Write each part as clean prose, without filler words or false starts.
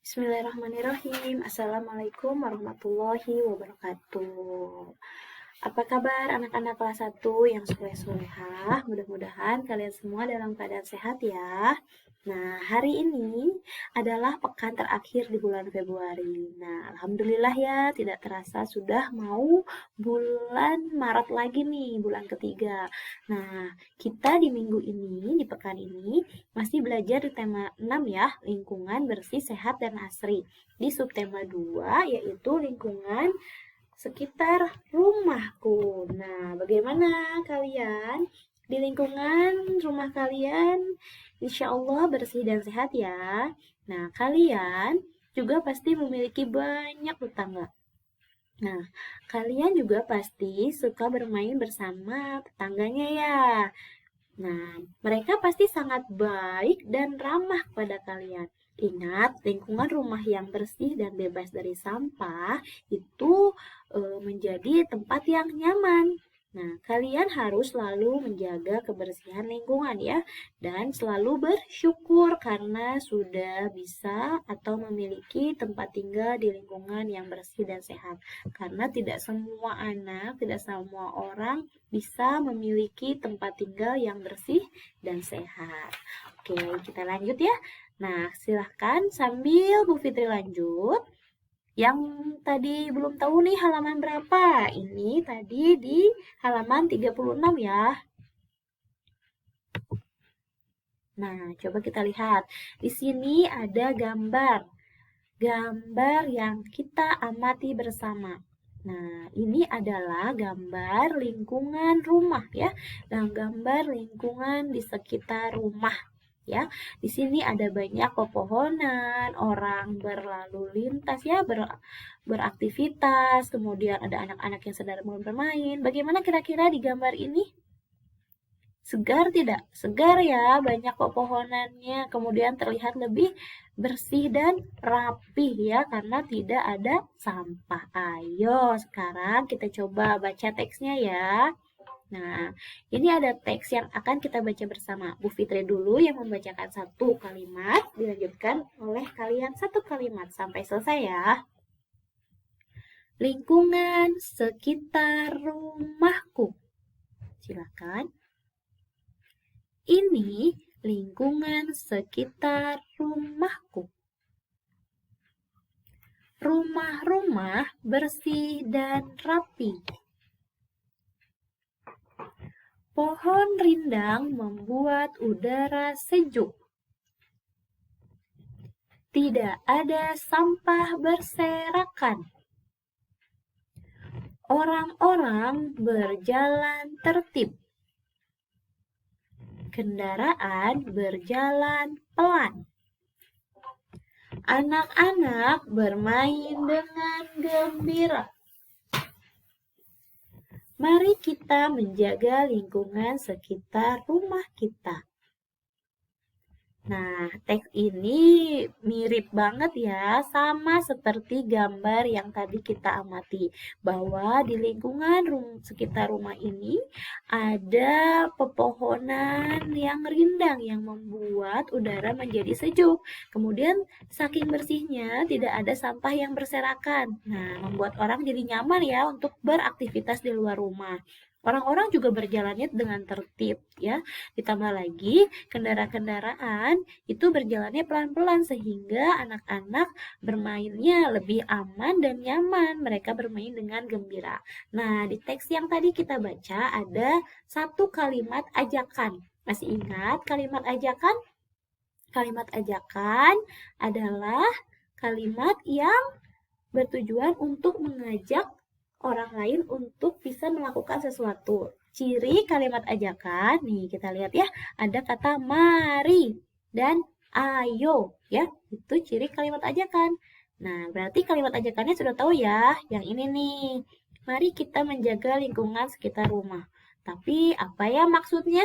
Bismillahirrahmanirrahim. Assalamualaikum warahmatullahi wabarakatuh. Apa kabar anak-anak kelas 1 yang soleh-solehah? Mudah-mudahan kalian semua dalam keadaan sehat ya. Nah, hari ini adalah pekan terakhir di bulan Februari. Nah, alhamdulillah ya, tidak terasa sudah mau bulan Maret lagi nih, bulan ketiga. Nah, kita di minggu ini, di pekan ini, masih belajar di tema 6 ya, lingkungan bersih, sehat, dan asri. Di subtema 2, yaitu lingkungan sekitar rumahku. Nah, bagaimana kalian? Di lingkungan rumah kalian, insya Allah bersih dan sehat ya. Nah, kalian juga pasti memiliki banyak tetangga. Nah, kalian juga pasti suka bermain bersama tetangganya ya. Nah, mereka pasti sangat baik dan ramah kepada kalian. Ingat, lingkungan rumah yang bersih dan bebas dari sampah itu menjadi tempat yang nyaman. Nah, kalian harus selalu menjaga kebersihan lingkungan ya, dan selalu bersyukur karena sudah bisa atau memiliki tempat tinggal di lingkungan yang bersih dan sehat. Karena tidak semua anak, tidak semua orang bisa memiliki tempat tinggal yang bersih dan sehat. Oke, kita lanjut ya. Nah, silahkan sambil Bu Fitri lanjut. Yang tadi belum tahu nih halaman berapa? Ini tadi di halaman 36 ya. Nah, coba kita lihat. Di sini ada gambar. Gambar yang kita amati bersama. Nah, ini adalah gambar lingkungan rumah ya, dan gambar lingkungan di sekitar rumah ya. Di sini ada banyak pepohonan, orang berlalu lintas ya, beraktivitas, kemudian ada anak-anak yang sedang bermain. Bagaimana kira-kira di gambar ini? Segar tidak? Segar ya, banyak pepohonannya, kemudian terlihat lebih bersih dan rapih ya, karena tidak ada sampah. Ayo, sekarang kita coba baca teksnya ya. Nah, ini ada teks yang akan kita baca bersama. Bu Fitri dulu yang membacakan satu kalimat, dilanjutkan oleh kalian satu kalimat sampai selesai ya. Lingkungan sekitar rumahku. Silakan. Ini lingkungan sekitar rumahku. Rumah-rumah bersih dan rapi. Pohon rindang membuat udara sejuk. Tidak ada sampah berserakan. Orang-orang berjalan tertib. Kendaraan berjalan pelan. Anak-anak bermain dengan gembira. Mari kita menjaga lingkungan sekitar rumah kita. Nah, teks ini mirip banget ya, sama seperti gambar yang tadi kita amati. Bahwa di lingkungan sekitar rumah ini ada pepohonan yang rindang yang membuat udara menjadi sejuk. Kemudian saking bersihnya tidak ada sampah yang berserakan. Nah, membuat orang jadi nyaman ya untuk beraktivitas di luar rumah. Orang-orang juga berjalannya dengan tertib ya. Ditambah lagi kendaraan-kendaraan itu berjalannya pelan-pelan sehingga anak-anak bermainnya lebih aman dan nyaman. Mereka bermain dengan gembira. Nah, di teks yang tadi kita baca ada satu kalimat ajakan. Masih ingat kalimat ajakan? Kalimat ajakan adalah kalimat yang bertujuan untuk mengajak orang lain untuk bisa melakukan sesuatu. Ciri kalimat ajakan, nih kita lihat ya, ada kata mari dan ayo ya, itu ciri kalimat ajakan. Nah, berarti kalimat ajakannya sudah tahu ya, yang ini nih. Mari kita menjaga lingkungan sekitar rumah. Tapi apa ya maksudnya?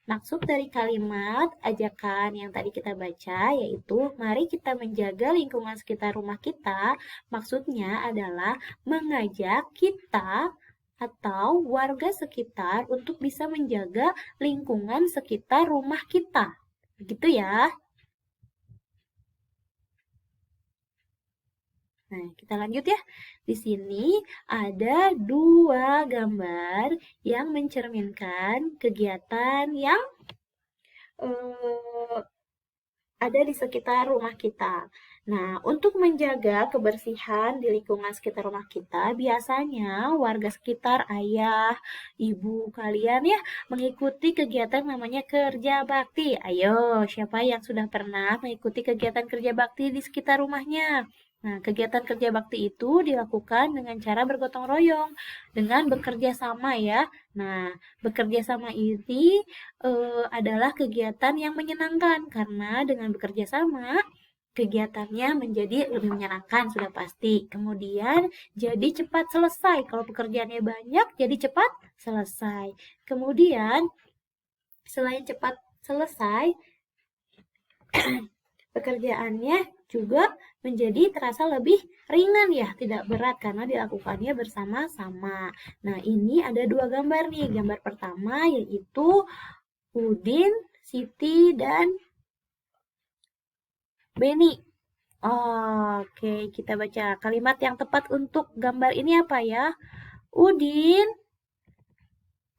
Maksud dari kalimat ajakan yang tadi kita baca yaitu mari kita menjaga lingkungan sekitar rumah kita. Maksudnya adalah mengajak kita atau warga sekitar untuk bisa menjaga lingkungan sekitar rumah kita. Begitu ya. Nah, kita lanjut ya. Di sini ada dua gambar yang mencerminkan kegiatan yang eh, ada di sekitar rumah kita. Nah, untuk menjaga kebersihan di lingkungan sekitar rumah kita, biasanya warga sekitar, ayah, ibu kalian ya, mengikuti kegiatan namanya kerja bakti. Ayo, siapa yang sudah pernah mengikuti kegiatan kerja bakti di sekitar rumahnya? Nah, kegiatan kerja bakti itu dilakukan dengan cara bergotong royong, dengan bekerja sama ya. Nah, bekerja sama ini adalah kegiatan yang menyenangkan karena dengan bekerja sama kegiatannya menjadi lebih menyenangkan sudah pasti. Kemudian jadi cepat selesai. Kalau pekerjaannya banyak jadi cepat selesai. Kemudian selain cepat selesai, pekerjaannya juga menjadi terasa lebih ringan ya, tidak berat karena dilakukannya bersama-sama. Nah, ini ada dua gambar nih. Gambar pertama yaitu Udin, Siti, dan Beni. Oke, kita baca kalimat yang tepat untuk gambar ini apa ya? Udin,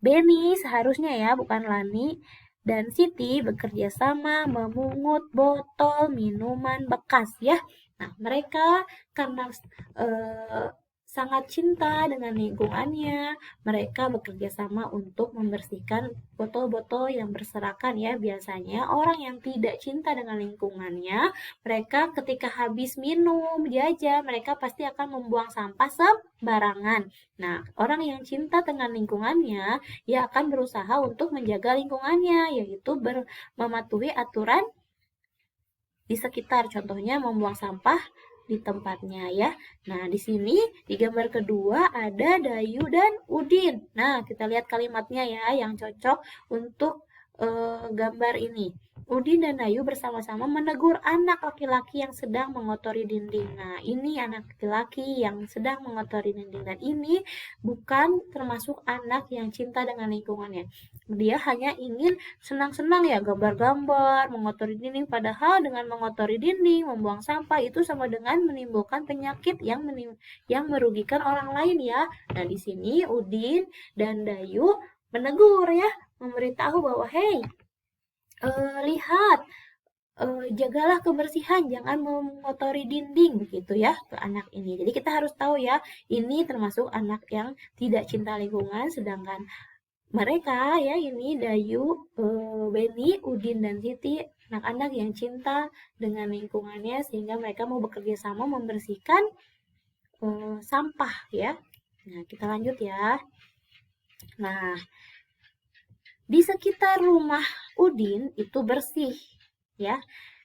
Beni seharusnya ya, bukan Lani, dan Siti bekerja sama memungut botol minuman bekas ya. Nah, mereka karena eh, sangat cinta dengan lingkungannya, mereka bekerja sama untuk membersihkan botol-botol yang berserakan ya. Biasanya orang yang tidak cinta dengan lingkungannya, mereka ketika habis minum, jajan, mereka pasti akan membuang sampah sembarangan. Nah, orang yang cinta dengan lingkungannya, ia akan berusaha untuk menjaga lingkungannya, yaitu mematuhi aturan di sekitar. Contohnya membuang sampah di tempatnya ya. Nah, di sini di gambar kedua ada Dayu dan Udin. Nah, kita lihat kalimatnya ya yang cocok untuk gambar ini. Udin dan Dayu bersama-sama menegur anak laki-laki yang sedang mengotori dinding. Nah, ini anak laki-laki yang sedang mengotori dinding dan ini bukan termasuk anak yang cinta dengan lingkungannya. Dia hanya ingin senang-senang ya gambar-gambar, mengotori dinding, padahal dengan mengotori dinding, membuang sampah itu sama dengan menimbulkan penyakit yang merugikan orang lain ya. Nah, di sini Udin dan Dayu menegur ya, memberitahu bahwa hey, lihat, jagalah kebersihan, jangan mengotori dinding begitu ya ke anak ini. Jadi kita harus tahu ya, ini termasuk anak yang tidak cinta lingkungan, sedangkan mereka ya ini Dayu, Beni, Udin, dan Siti anak-anak yang cinta dengan lingkungannya sehingga mereka mau bekerja sama membersihkan sampah ya. Nah, kita lanjut ya. Nah, di sekitar rumah Udin itu bersih ya.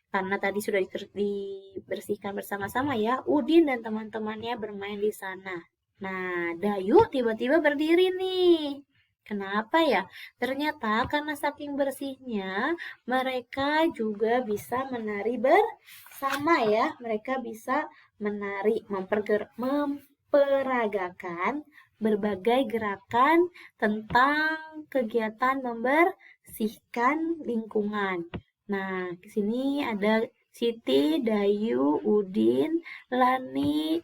Karena tadi sudah dibersihkan bersama-sama ya. Udin dan teman-temannya bermain di sana. Nah, Dayu tiba-tiba berdiri nih. Kenapa ya? Ternyata karena saking bersihnya, mereka juga bisa menari bersama ya. Mereka bisa menari, memperagakan berbagai gerakan tentang kegiatan membersihkan lingkungan. Nah, di sini ada Siti, Dayu, Udin, Lani,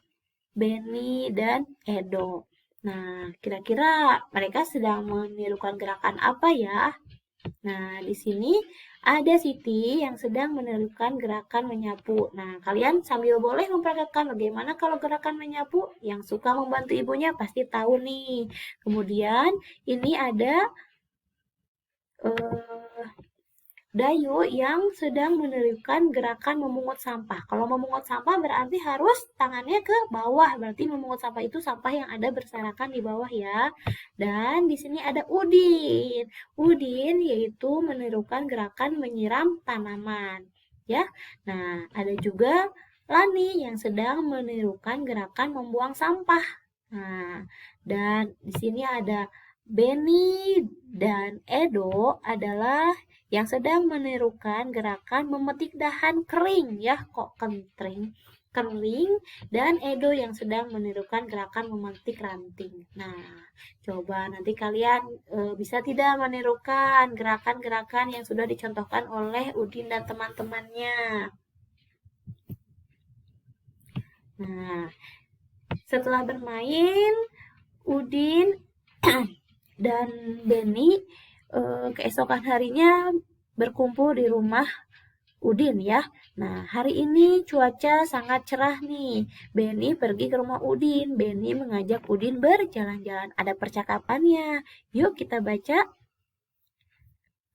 Beni, dan Edo. Nah, kira-kira mereka sedang menirukan gerakan apa ya? Nah, di sini ada Siti yang sedang menirukan gerakan menyapu. Nah, kalian sambil boleh memperagakan bagaimana kalau gerakan menyapu. Yang suka membantu ibunya pasti tahu nih. Kemudian ini ada eh, Dayu yang sedang menirukan gerakan memungut sampah. Kalau memungut sampah berarti harus tangannya ke bawah. Berarti memungut sampah itu sampah yang ada berserakan di bawah ya. Dan di sini ada Udin. Udin yaitu menirukan gerakan menyiram tanaman. Ya. Nah, ada juga Lani yang sedang menirukan gerakan membuang sampah. Nah, dan di sini ada Beni dan Edo adalah yang sedang menirukan gerakan memetik dahan kering ya, kok kering, dan Edo yang sedang menirukan gerakan memetik ranting. Nah, coba nanti kalian bisa tidak menirukan gerakan-gerakan yang sudah dicontohkan oleh Udin dan teman-temannya. Nah, setelah bermain, Udin dan Beni keesokan harinya berkumpul di rumah Udin ya. Nah, hari ini cuaca sangat cerah nih. Beni pergi ke rumah Udin. Beni mengajak Udin berjalan-jalan. Ada percakapannya. Yuk kita baca.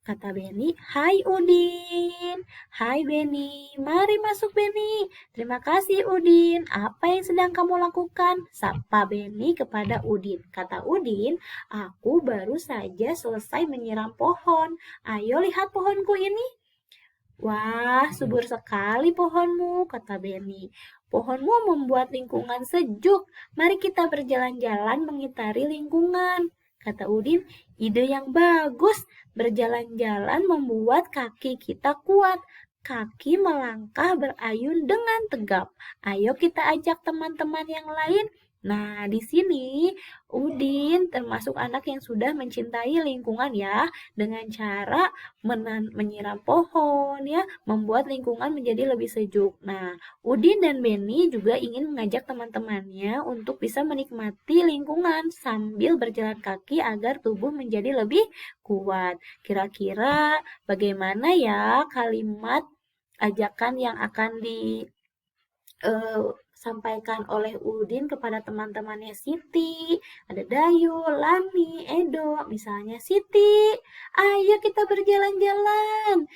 Kata Beni, "Hai Udin." "Hai Beni." "Mari masuk Beni." "Terima kasih Udin. Apa yang sedang kamu lakukan?" Sapa Beni kepada Udin. Kata Udin, "Aku baru saja selesai menyiram pohon. Ayo lihat pohonku ini." "Wah, subur sekali pohonmu," kata Beni. "Pohonmu membuat lingkungan sejuk. Mari kita berjalan-jalan mengitari lingkungan." Kata Udin, "Ide yang bagus. Berjalan-jalan membuat kaki kita kuat. Kaki melangkah berayun dengan tegap. Ayo kita ajak teman-teman yang lain." Nah, di sini Udin termasuk anak yang sudah mencintai lingkungan ya, dengan cara menyiram pohon ya, membuat lingkungan menjadi lebih sejuk. Nah, Udin dan Beni juga ingin mengajak teman-temannya untuk bisa menikmati lingkungan sambil berjalan kaki agar tubuh menjadi lebih kuat. Kira-kira bagaimana ya kalimat ajakan yang akan sampaikan oleh Udin kepada teman-temannya Siti, ada Dayu, Lani, Edo, misalnya Siti, ayo kita berjalan-jalan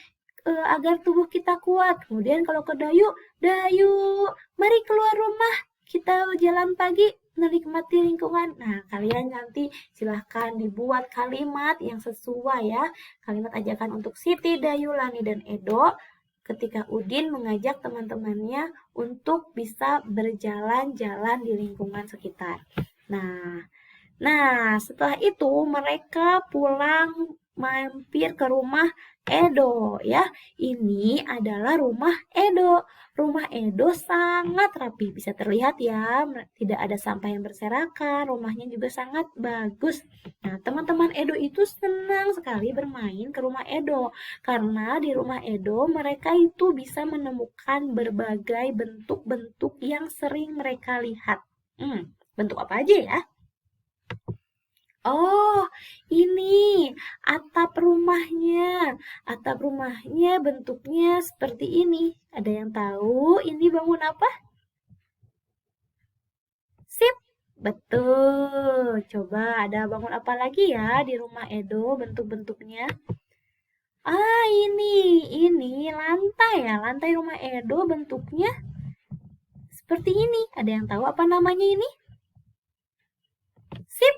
agar tubuh kita kuat. Kemudian kalau ke Dayu, Dayu, mari keluar rumah, kita jalan pagi menikmati lingkungan. Nah, kalian nanti silahkan dibuat kalimat yang sesuai ya. Kalimat ajakan untuk Siti, Dayu, Lani, dan Edo ketika Udin mengajak teman-temannya untuk bisa berjalan-jalan di lingkungan sekitar. Nah, setelah itu mereka pulang mampir ke rumah Edo ya. Ini adalah rumah Edo. Rumah Edo sangat rapi, bisa terlihat ya, tidak ada sampah yang berserakan, rumahnya juga sangat bagus. Nah, teman-teman Edo itu senang sekali bermain ke rumah Edo karena di rumah Edo mereka itu bisa menemukan berbagai bentuk-bentuk yang sering mereka lihat. Bentuk apa aja ya? Oh, ini atap rumahnya. Atap rumahnya bentuknya seperti ini. Ada yang tahu ini bangun apa? Sip, betul. Coba ada bangun apa lagi ya di rumah Edo bentuk-bentuknya? Ah, ini lantai ya. Lantai rumah Edo bentuknya seperti ini. Ada yang tahu apa namanya ini? Sip,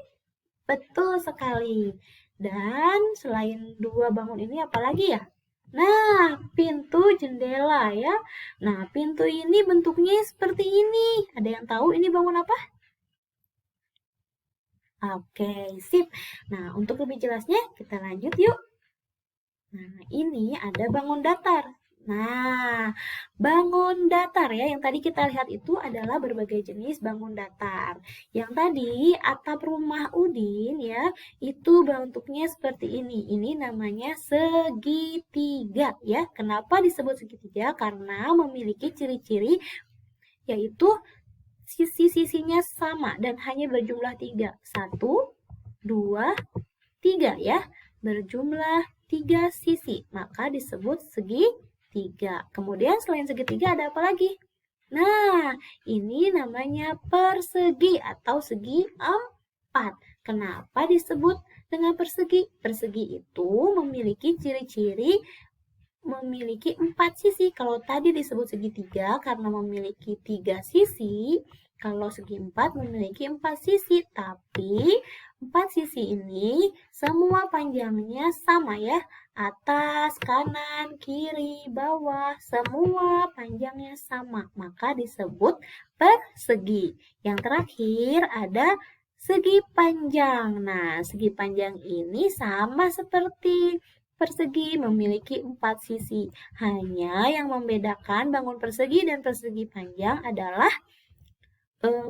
betul sekali. Dan selain dua bangun ini apalagi ya? Nah, pintu jendela ya. Nah, pintu ini bentuknya seperti ini. Ada yang tahu ini bangun apa? Oke, sip. Nah, untuk lebih jelasnya kita lanjut yuk. Nah, ini ada bangun datar. Nah, bangun datar ya, yang tadi kita lihat itu adalah berbagai jenis bangun datar. Yang tadi atap rumah Udin ya, itu bentuknya seperti ini. Ini namanya segitiga ya. Kenapa disebut segitiga? Karena memiliki ciri-ciri yaitu sisi-sisinya sama dan hanya berjumlah 3. 1, 2, 3 ya. Berjumlah 3 sisi, maka disebut segitiga. Kemudian selain segitiga ada apa lagi? Nah, ini namanya persegi atau segi 4. Kenapa disebut dengan persegi? Persegi itu memiliki ciri-ciri memiliki 4 sisi. Kalau tadi disebut segitiga karena memiliki 3 sisi, kalau segi 4 memiliki 4 sisi. Tapi 4 sisi ini semua panjangnya sama ya. Atas, kanan, kiri, bawah, semua panjangnya sama. Maka disebut persegi. Yang terakhir ada segi panjang. Nah, segi panjang ini sama seperti persegi, memiliki 4 sisi. Hanya yang membedakan bangun persegi dan persegi panjang adalah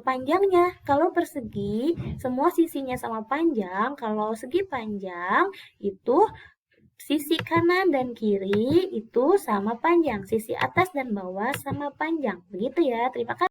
panjangnya. Kalau persegi, semua sisinya sama panjang. Kalau segi panjang, itu sisi kanan dan kiri itu sama panjang. Sisi atas dan bawah sama panjang. Begitu ya, terima kasih.